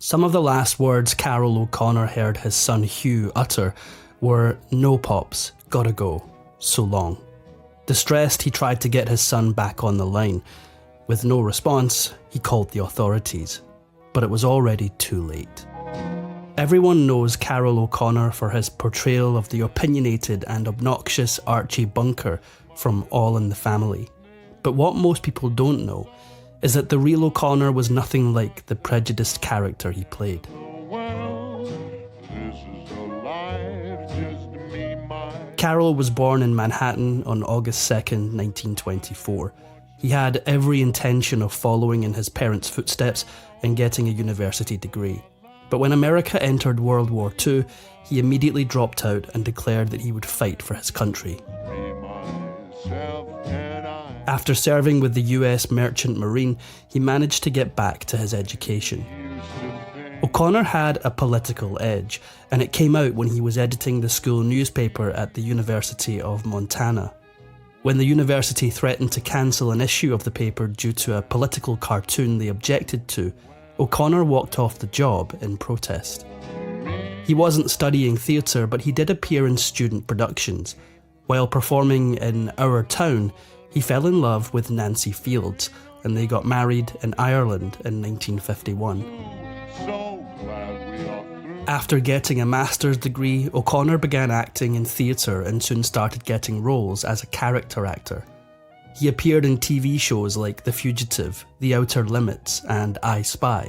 Some of the last words Carroll O'Connor heard his son Hugh utter were, "No pops, gotta go, so long." Distressed, he tried to get his son back on the line. With no response, he called the authorities, but it was already too late. Everyone knows Carroll O'Connor for his portrayal of the opinionated and obnoxious Archie Bunker from All in the Family. But what most people don't know is that the real O'Connor was nothing like the prejudiced character he played. Carroll was born in Manhattan on August 2nd, 1924. He had every intention of following in his parents' footsteps and getting a university degree. But when America entered World War II, he immediately dropped out and declared that he would fight for his country. After serving with the US Merchant Marine, he managed to get back to his education. O'Connor had a political edge, and it came out when he was editing the school newspaper at the University of Montana. When the university threatened to cancel an issue of the paper due to a political cartoon they objected to, O'Connor walked off the job in protest. He wasn't studying theatre, but he did appear in student productions. While performing in Our Town, he fell in love with Nancy Fields, and they got married in Ireland in 1951. After getting a master's degree, O'Connor began acting in theatre and soon started getting roles as a character actor. He appeared in TV shows like The Fugitive, The Outer Limits, and I Spy.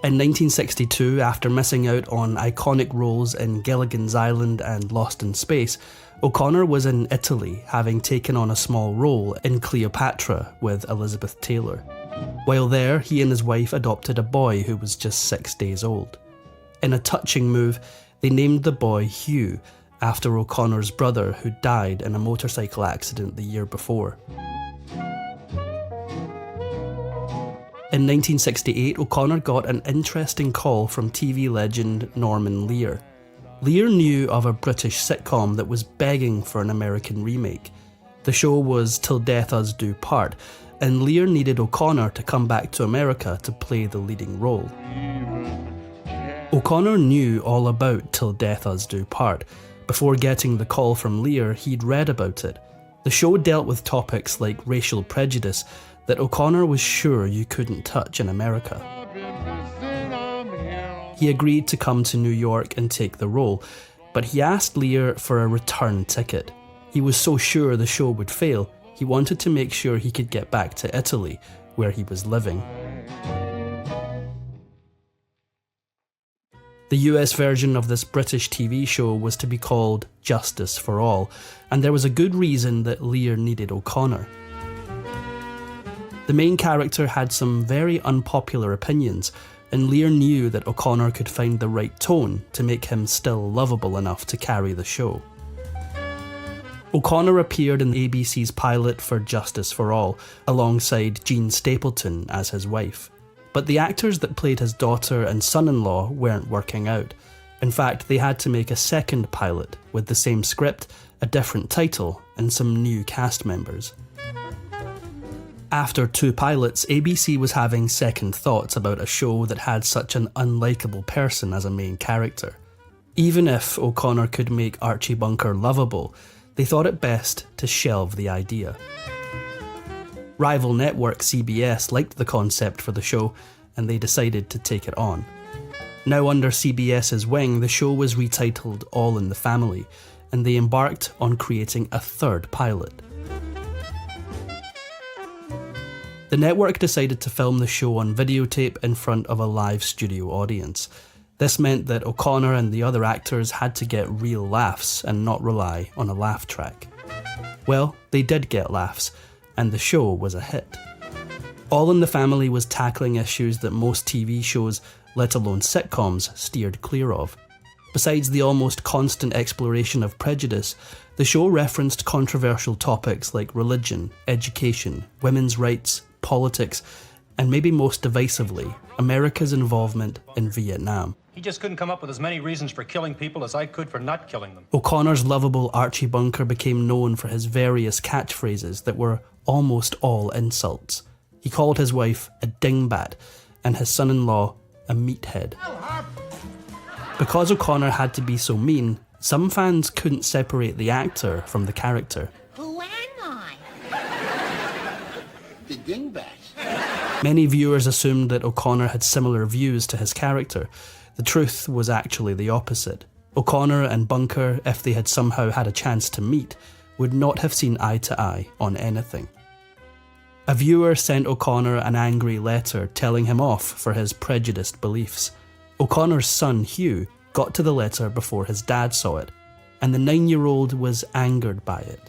In 1962, after missing out on iconic roles in Gilligan's Island and Lost in Space, O'Connor was in Italy, having taken on a small role in Cleopatra with Elizabeth Taylor. While there, he and his wife adopted a boy who was just 6 days old. In a touching move, they named the boy Hugh, after O'Connor's brother who died in a motorcycle accident the year before. In 1968, O'Connor got an interesting call from TV legend Norman Lear. Lear knew of a British sitcom that was begging for an American remake. The show was Till Death Us Do Part, and Lear needed O'Connor to come back to America to play the leading role. O'Connor knew all about Till Death Us Do Part. Before getting the call from Lear, he'd read about it. The show dealt with topics like racial prejudice that O'Connor was sure you couldn't touch in America. He agreed to come to New York and take the role, but he asked Lear for a return ticket. He was so sure the show would fail, he wanted to make sure he could get back to Italy, where he was living. The US version of this British TV show was to be called Justice for All, and there was a good reason that Lear needed O'Connor. The main character had some very unpopular opinions, and Lear knew that O'Connor could find the right tone to make him still lovable enough to carry the show. O'Connor appeared in ABC's pilot for Justice for All, alongside Jean Stapleton as his wife. But the actors that played his daughter and son-in-law weren't working out. In fact, they had to make a second pilot with the same script, a different title, and some new cast members. After 2 pilots, ABC was having second thoughts about a show that had such an unlikable person as a main character. Even if O'Connor could make Archie Bunker lovable, they thought it best to shelve the idea. Rival network CBS liked the concept for the show, and they decided to take it on. Now under CBS's wing, the show was retitled All in the Family, and they embarked on creating a third pilot. The network decided to film the show on videotape in front of a live studio audience. This meant that O'Connor and the other actors had to get real laughs and not rely on a laugh track. Well, they did get laughs, and the show was a hit. All in the Family was tackling issues that most TV shows, let alone sitcoms, steered clear of. Besides the almost constant exploration of prejudice, the show referenced controversial topics like religion, education, women's rights, politics, and maybe most divisively, America's involvement in Vietnam. He just couldn't come up with as many reasons for killing people as I could for not killing them. O'Connor's lovable Archie Bunker became known for his various catchphrases that were almost all insults. He called his wife a dingbat, and his son-in-law a meathead. Because O'Connor had to be so mean, some fans couldn't separate the actor from the character. Who am I? The dingbat. Many viewers assumed that O'Connor had similar views to his character. The truth was actually the opposite. O'Connor and Bunker, if they had somehow had a chance to meet, would not have seen eye to eye on anything. A viewer sent O'Connor an angry letter telling him off for his prejudiced beliefs. O'Connor's son, Hugh, got to the letter before his dad saw it, and the 9-year-old was angered by it.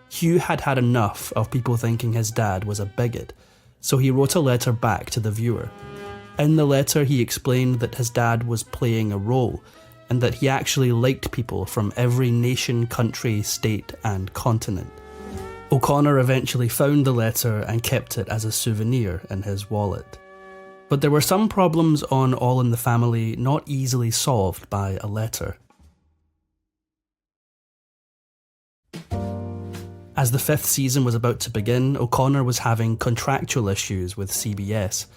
Hugh had had enough of people thinking his dad was a bigot, so he wrote a letter back to the viewer. In the letter, he explained that his dad was playing a role, and that he actually liked people from every nation, country, state, and continent. O'Connor eventually found the letter and kept it as a souvenir in his wallet. But there were some problems on All in the Family not easily solved by a letter. As the 5th season was about to begin, O'Connor was having contractual issues with CBS.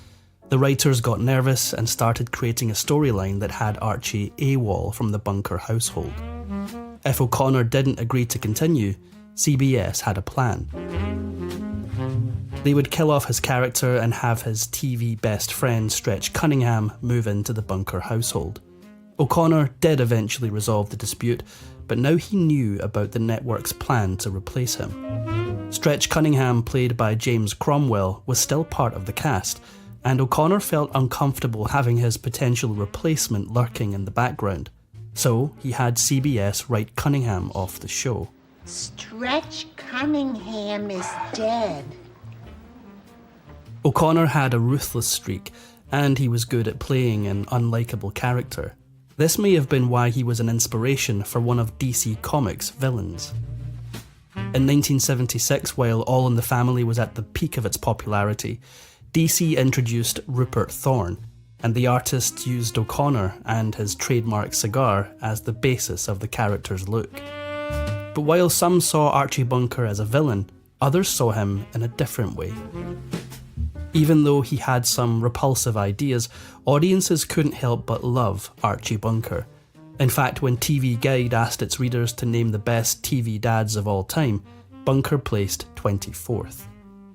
The writers got nervous and started creating a storyline that had Archie AWOL from the Bunker household. If O'Connor didn't agree to continue, CBS had a plan. They would kill off his character and have his TV best friend Stretch Cunningham move into the Bunker household. O'Connor did eventually resolve the dispute, but now he knew about the network's plan to replace him. Stretch Cunningham, played by James Cromwell, was still part of the cast, and O'Connor felt uncomfortable having his potential replacement lurking in the background. So he had CBS write Cunningham off the show. Stretch Cunningham is dead. O'Connor had a ruthless streak, and he was good at playing an unlikable character. This may have been why he was an inspiration for one of DC Comics' villains. In 1976, while All in the Family was at the peak of its popularity, DC introduced Rupert Thorne, and the artist used O'Connor and his trademark cigar as the basis of the character's look. But while some saw Archie Bunker as a villain, others saw him in a different way. Even though he had some repulsive ideas, audiences couldn't help but love Archie Bunker. In fact, when TV Guide asked its readers to name the best TV dads of all time, Bunker placed 24th.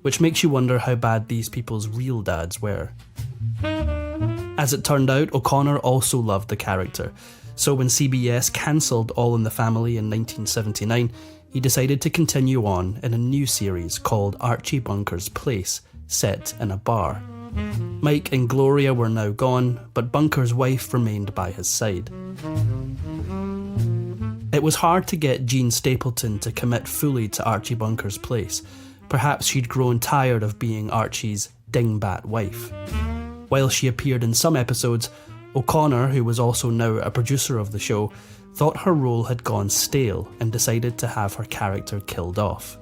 Which makes you wonder how bad these people's real dads were. As it turned out, O'Connor also loved the character, so when CBS cancelled All in the Family in 1979, he decided to continue on in a new series called Archie Bunker's Place, set in a bar. Mike and Gloria were now gone, but Bunker's wife remained by his side. It was hard to get Jean Stapleton to commit fully to Archie Bunker's Place. Perhaps she'd grown tired of being Archie's dingbat wife. While she appeared in some episodes, O'Connor, who was also now a producer of the show, thought her role had gone stale and decided to have her character killed off.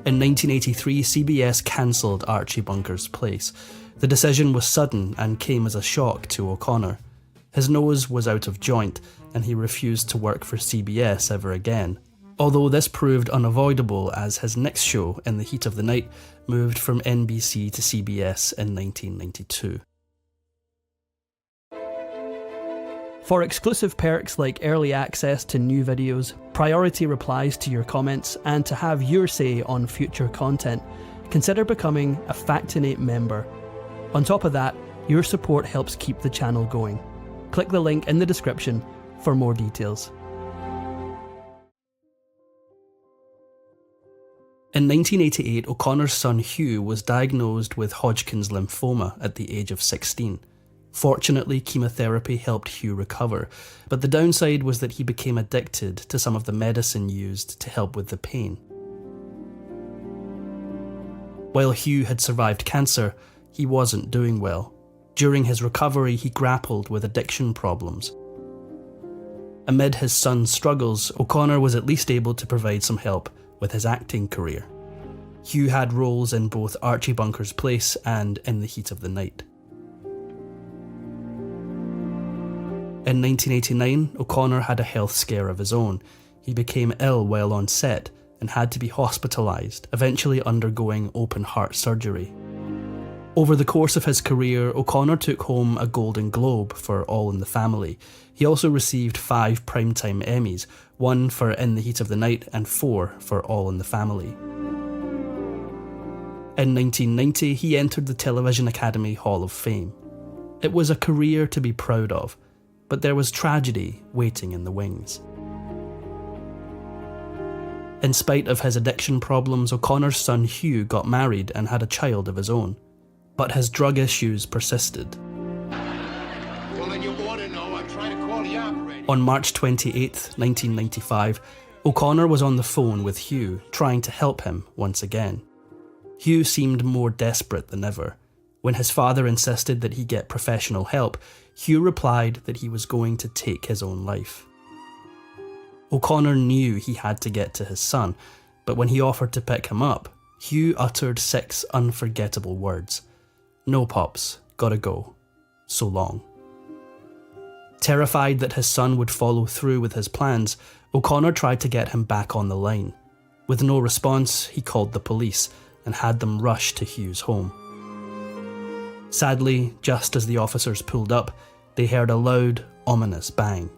In 1983, CBS cancelled Archie Bunker's Place. The decision was sudden and came as a shock to O'Connor. His nose was out of joint, and he refused to work for CBS ever again. Although this proved unavoidable as his next show, In the Heat of the Night, moved from NBC to CBS in 1992. For exclusive perks like early access to new videos, priority replies to your comments, and to have your say on future content, consider becoming a Factinate member. On top of that, your support helps keep the channel going. Click the link in the description for more details. In 1988, O'Connor's son Hugh was diagnosed with Hodgkin's lymphoma at the age of 16. Fortunately, chemotherapy helped Hugh recover, but the downside was that he became addicted to some of the medicine used to help with the pain. While Hugh had survived cancer, he wasn't doing well. During his recovery, he grappled with addiction problems. Amid his son's struggles, O'Connor was at least able to provide some help with his acting career. Hugh had roles in both Archie Bunker's Place and In the Heat of the Night. In 1989, O'Connor had a health scare of his own. He became ill while on set and had to be hospitalised, eventually undergoing open heart surgery. Over the course of his career, O'Connor took home a Golden Globe for All in the Family. He also received 5 Primetime Emmys, 1 for In the Heat of the Night and 4 for All in the Family. In 1990, he entered the Television Academy Hall of Fame. It was a career to be proud of, but there was tragedy waiting in the wings. In spite of his addiction problems, O'Connor's son Hugh got married and had a child of his own. But his drug issues persisted. On March 28, 1995, O'Connor was on the phone with Hugh, trying to help him once again. Hugh seemed more desperate than ever. When his father insisted that he get professional help, Hugh replied that he was going to take his own life. O'Connor knew he had to get to his son, but when he offered to pick him up, Hugh uttered 6 unforgettable words. "No, Pops, gotta go. So long." Terrified that his son would follow through with his plans, O'Connor tried to get him back on the line. With no response, he called the police and had them rush to Hugh's home. Sadly, just as the officers pulled up, they heard a loud, ominous bang.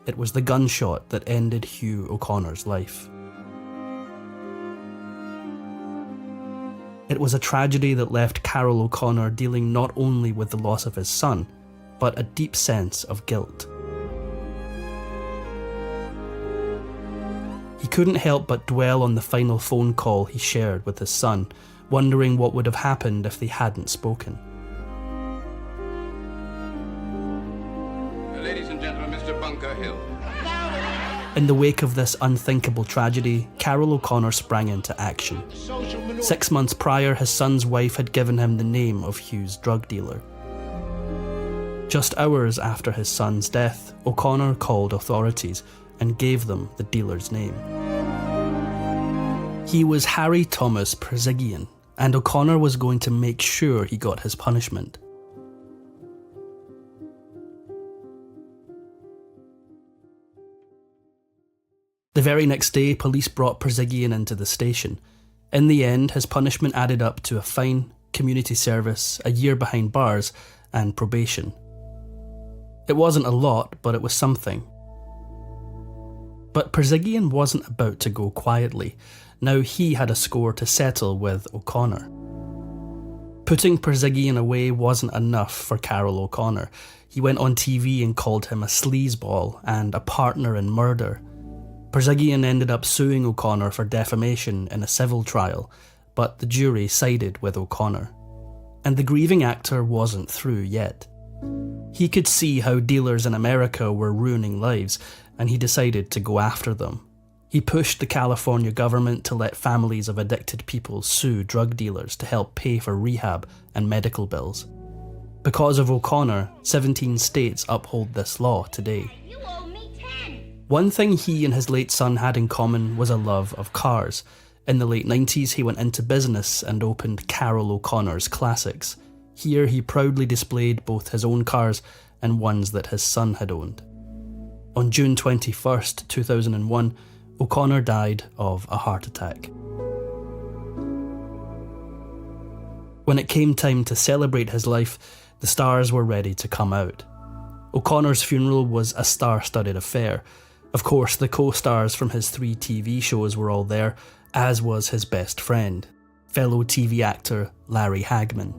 It was the gunshot that ended Hugh O'Connor's life. It was a tragedy that left Carroll O'Connor dealing not only with the loss of his son, but a deep sense of guilt. He couldn't help but dwell on the final phone call he shared with his son, wondering what would have happened if they hadn't spoken. Ladies and gentlemen, Mr. Bunker Hill. In the wake of this unthinkable tragedy, Carroll O'Connor sprang into action. 6 months prior, his son's wife had given him the name of Hugh's drug dealer. Just hours after his son's death, O'Connor called authorities and gave them the dealer's name. He was Harry Thomas Perzigian, and O'Connor was going to make sure he got his punishment. The very next day, police brought Perzigian into the station. In the end, his punishment added up to a fine, community service, a year behind bars, and probation. It wasn't a lot, but it was something. But Perzigian wasn't about to go quietly. Now he had a score to settle with O'Connor. Putting Perzigian away wasn't enough for Carroll O'Connor. He went on TV and called him a sleazeball and a partner in murder. Perzigian ended up suing O'Connor for defamation in a civil trial, but the jury sided with O'Connor. And the grieving actor wasn't through yet. He could see how dealers in America were ruining lives, and he decided to go after them. He pushed the California government to let families of addicted people sue drug dealers to help pay for rehab and medical bills. Because of O'Connor, 17 states uphold this law today. You owe me 10. One thing he and his late son had in common was a love of cars. In the late 90s, he went into business and opened Carroll O'Connor's Classics. Here he proudly displayed both his own cars and ones that his son had owned. On June 21st, 2001, O'Connor died of a heart attack. When it came time to celebrate his life, the stars were ready to come out. O'Connor's funeral was a star-studded affair. Of course, the co-stars from his 3 TV shows were all there, as was his best friend, fellow TV actor Larry Hagman.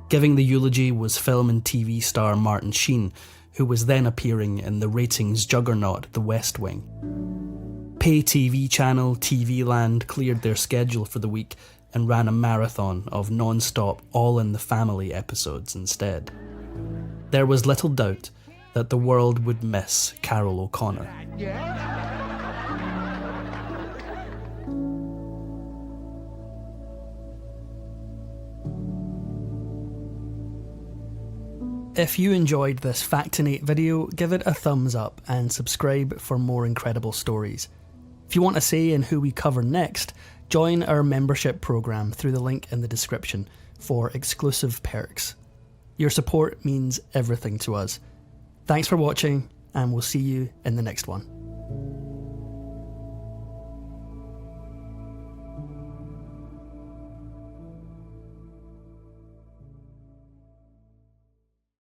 Giving the eulogy was film and TV star Martin Sheen, who was then appearing in the ratings juggernaut The West Wing. Pay TV channel TV Land cleared their schedule for the week and ran a marathon of non-stop All in the Family episodes instead. There was little doubt that the world would miss Carroll O'Connor. If you enjoyed this Factinate video, give it a thumbs up and subscribe for more incredible stories. If you want a say in who we cover next, join our membership program through the link in the description for exclusive perks. Your support means everything to us. Thanks for watching, and we'll see you in the next one.